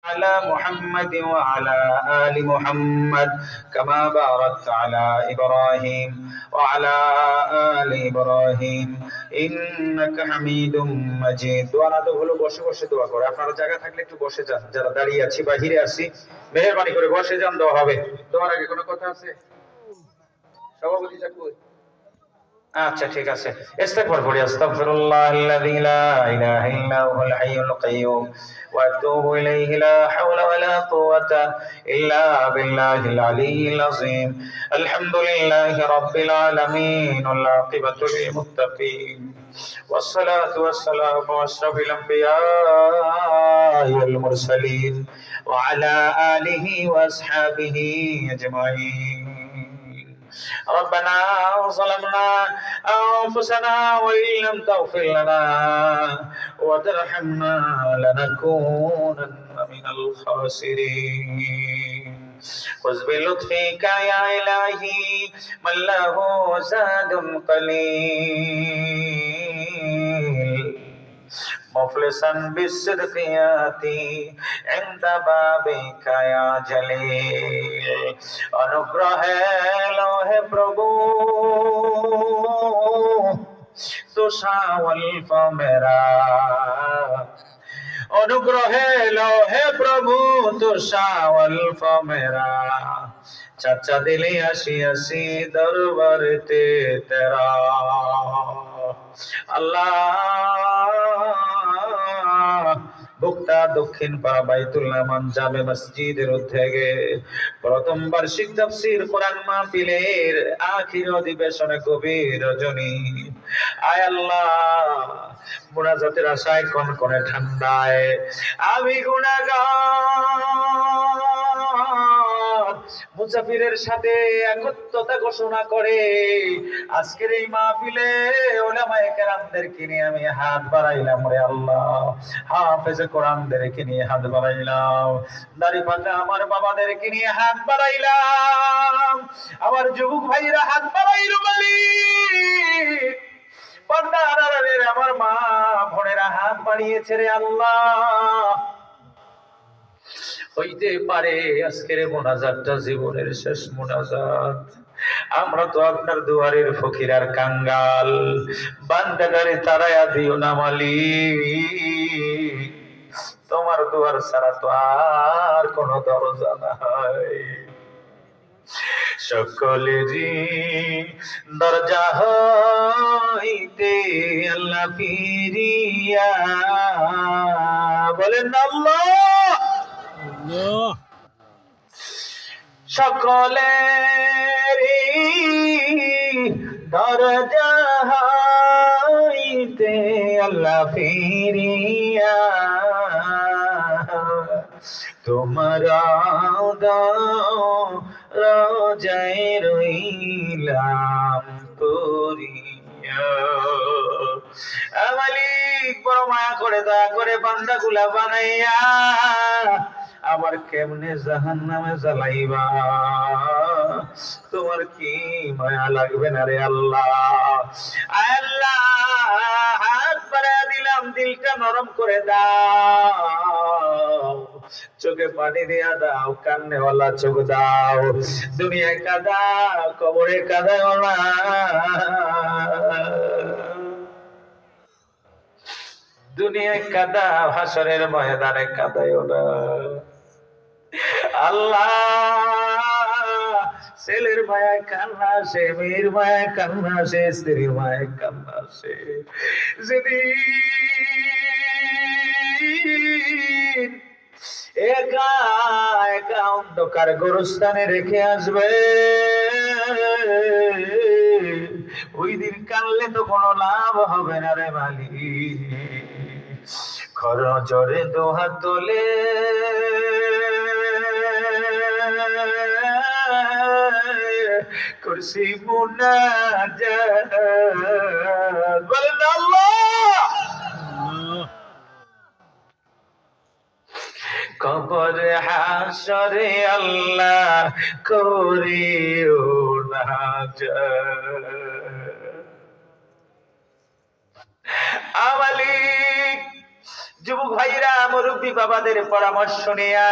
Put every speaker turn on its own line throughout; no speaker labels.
على محمد وعلى آل محمد كما باركت على إبراهيم وعلى آل إبراهيم إنك حميد مجيد দোয়া তো হলো বসে বসে দোয়া করে আপনারা জায়গা থাকলে একটু বসে যান যারা দাঁড়িয়ে আছি বাহিরে আছি মেহেরবানি করে বসে যান দোয়া হবে দোয়ার আগে কোনো কথা আছে সভাপতি সাহেব আচ্ছা ঠিক আছে ইস্তেগফার পড়ি আস্তাগফিরুল্লাহাল্লাযী লা ইলাহা ইল্লা হুয়াল হাইয়ুল কাইয়্যুম ওয়া আতুবু ইলাইহি লা হাওলা ওয়া লা কুওয়াতা ইল্লা বিল্লাহিল আলিয়্যিল আযীম আলহামদুলিল্লাহি রাব্বিল আলামিন ওয়াল আকিবাতু লিল মুত্তাকিন والصلاة والسلام على أشرف الأنبياء والمرسلين وعلى آله وأصحابه أجمعين ربنا ظلمنا أنفسنا وإن لم تغفر لنا وترحمنا لنكونن من الخاسرين خذ بلطفك يا إلهي من له زاد قليل مفلسا بالصدق ياتي عند بابك يا جليل অনুগ্রহে লোহে প্রভু তো শাওয়াল মেরা অনুগ্রহে লোহে প্রভু তো শাওয়াল মেরা চাচা দিলে আসি আসি দরবারেতে তেরা আল্লাহ বক্তা দক্ষিণ পাড়া বাইতুল আমান জামে মসজিদের উদ্যোগে প্রথম বার্ষিক তাফসীর কোরআন মাহফিলের আখির অধিবেশনে গভীর রজনী আয় আল্লাহ মুনাজাতের আশায় কনকনে ঠান্ডায় আমি গুনাহগার মুসাফিরের সাথে একত্রতা ঘোষণা করে আজকের এই মাহফিলে উলামায়ে কেরামদেরকে নিয়ে আমি হাত বাড়াইলাম রে আল্লাহ হাফেজে কোরআনদেরকে নিয়ে হাত বাড়াইলাম দাড়ি পাকা আমার বাবাদেরকে নিয়ে হাত বাড়াইলাম আমার যুবক ভাইরা হাত বাড়াইলো মালিক পর্দার আড়ালের আমার মা বোনেরা হাত বাড়িয়েছে রে আল্লাহ হইতে পারে আজকের মোনাজাতটা জীবনের শেষ মোনাজাত আমরা তো আপনার দুয়ারের ফকির আর কাঙ্গাল বান্দাগারে তারায়া দিও না মালিক তোমার দুয়ার ছাড়া তো আর কোনো দরজা নাই সকলেরই দরজা হইতে আল্লাহ ফিরিয়া বলেন আল্লাহ সকলেরই দরজা হইতে আল্লাহ ফিরিয়া তোমারা রোজায় রইলাম করিয়া মালিক বড় মায়া করে দয়া করে বান্দা গুলা বানাইয়া আবার কেমনে জাহান্নামে জ্বালাইবা তোমার কি মায়া লাগবে না রে আল্লাহ আল্লাহ হাত বাড়াইয়া দিলাম দিলটা নরম করে দাও চোখে পানি দিয়া দাও কান্নেওয়ালা চোখ দাও দুনিয়ায় কাঁদাও কবরে কাঁদাও না দুনিয়ায় কাঁদাও হাসরের ময়দানে কাঁদাও না আল্লাহ ছেলের মায়ায় কান্না আসে মেয়ের মায়ায় কান্না আসে স্ত্রীর মায়ায় কান্না আসে যেদিন একা একা অন্ধকার গোরস্থানে রেখে আসবে ওই দিন কানলে তো কোনো লাভ হবে না রে মালিক খরচরে দোহাত তোলে করছি মুনাজাত বলেন আল্লাহ কবর হাসরে আল্লাহ করিও না মালিক যুবক ভাইরা, মুরব্বী বাবাদের পরামর্শ নিয়া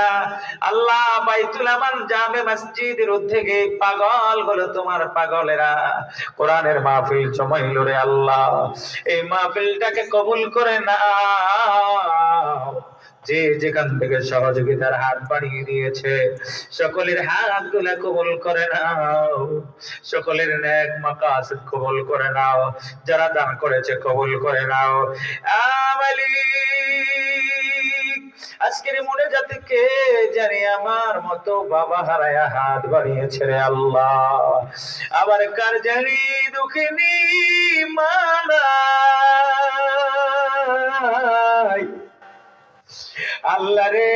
আল্লাহ বাইতুল আমান জামে মসজিদের উদ্যোগে পাগল গুলো, তোমার পাগলেরা কোরআনের মাহফিল জমাইল রে আল্লাহ, এই মাহফিলটাকে কবুল করে নাও। যে যেখান থেকে সহযোগিতার হাত বাড়িয়ে দিয়েছে সকলের হাত গুলা কবুল করে নাও, সকলের নেক মাকাসিদ কবুল করে নাও, যারা দান করেছে কবুল করে নাও। আজকের মনে যাতে কে জানি আমার মতো বাবা হারায়া হাত বাড়িয়েছে রে আল্লাহ, আবার কার জানি দুঃখিনী মানাই আল্লাহ রে।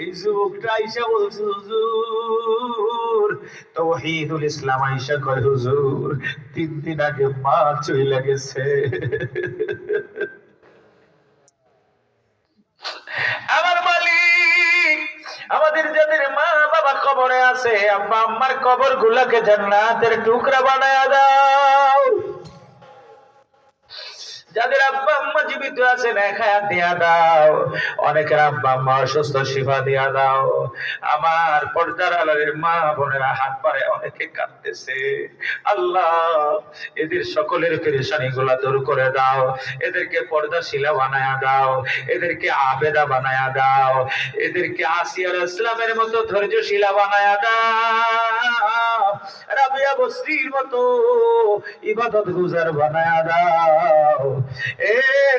এই যুবকটা আইসা বলছে হুজুর, তাওহীদুল ইসলাম আইসা কয় হুজুর 3 দিন আগে মা চইলা গেছে। আমার মালিক, আমাদের যাদের মা বাবা কবরে আছে, আব্বা আম্মার কবর গুলাকে জান্নাতের টুকরা বানায়া দাও। যাদের আব্বা আম্মা জীবিত আছে নেখায়া দিয়া দাও, অনেকের আব্বা আম্মা অসুস্থ, শিফা দিয়া দাও। আমার পর্দার আড়ালের মা বোনেরা হাত পারে অনেকে কাঁদতেছে, আল্লাহ এদের সকলের পেরেশানি গুলা দূর করে দাও, এদেরকে পর্দাশীলা বানায়া দাও, এদেরকে আবেদা বানায়া দাও, এদেরকে আসিয়া ইসলামের মতো ধৈর্যশীলা বানায়া দাও, রাবিয়া বসরির মতো ইবাদত গুজার বানায়া দাও। এ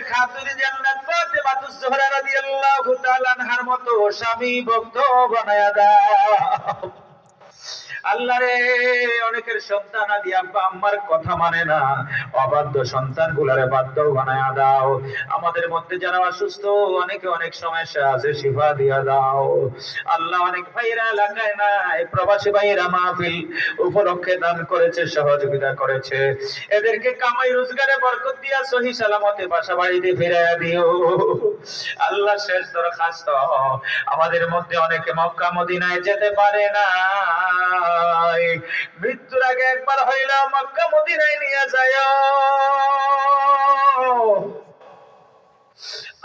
খাতুনে জান্নাত ফাতেমাতুজ জোহরা রাদিয়াল্লাহু তাআলা আনহার মতো স্বামী ভক্ত বানায়া দাও। আল্লাহ রে, অনেকের সন্তান আদি আব্বা আম্মার কথা মানে না, অবাধ্য সন্তান গুলারে বাধ্য বানায়া দাও। আমাদের মধ্যে যারা অসুস্থ, অনেকে অনেক সমস্যা আছে, শিফা দিয়া দাও। আল্লাহ অনেক ভাইরা এলাকায় নাই, প্রবাসী ভাইরা মাহফিল উপলক্ষে দান করেছে, সহযোগিতা করেছে, এদেরকে কামাই রোজগারে বরকত দিয়া সহি সালামতে বাসা বাড়িতে ফিরাইয়া দিও। আল্লাহ শেষ দরখাস্ত, আমাদের মধ্যে অনেকে মক্কা মদিনায় যেতে পারে না, মৃত্যুর আগে একবার হইল মক্কা মদিনায় নিয়ে যায়।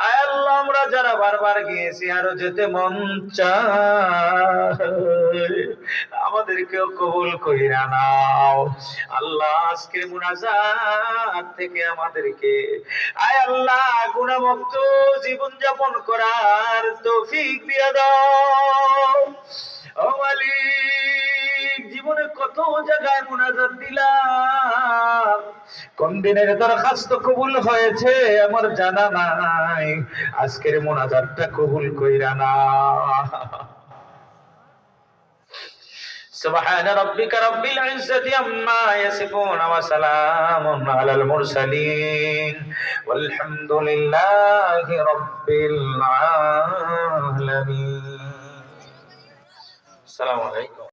আয় আল্লাহ, আমরা যারা বারবার গিয়েছি আরো যেতে মন চায়, আমাদেরকেও কবুল কইরা নাও আল্লাহ। আজকের মুনাজাত থেকে আমাদেরকে আয় আল্লাহ গুনাহমুক্ত জীবন যাপন করার তৌফিক দিয়ে দাও। ও মালিক, জীবনে কত জায়গায় মুনাজাত দিলাম, কোন দিনের দরখাস্ত কবুল হয়েছে আমার জানা নাই, আজকের মুনাজাতটা কবুল কইরা না। سبحان ربك رب العزة عما يصفون وسلام على المرسلين والحمد لله رب العالمين. السلام عليكم.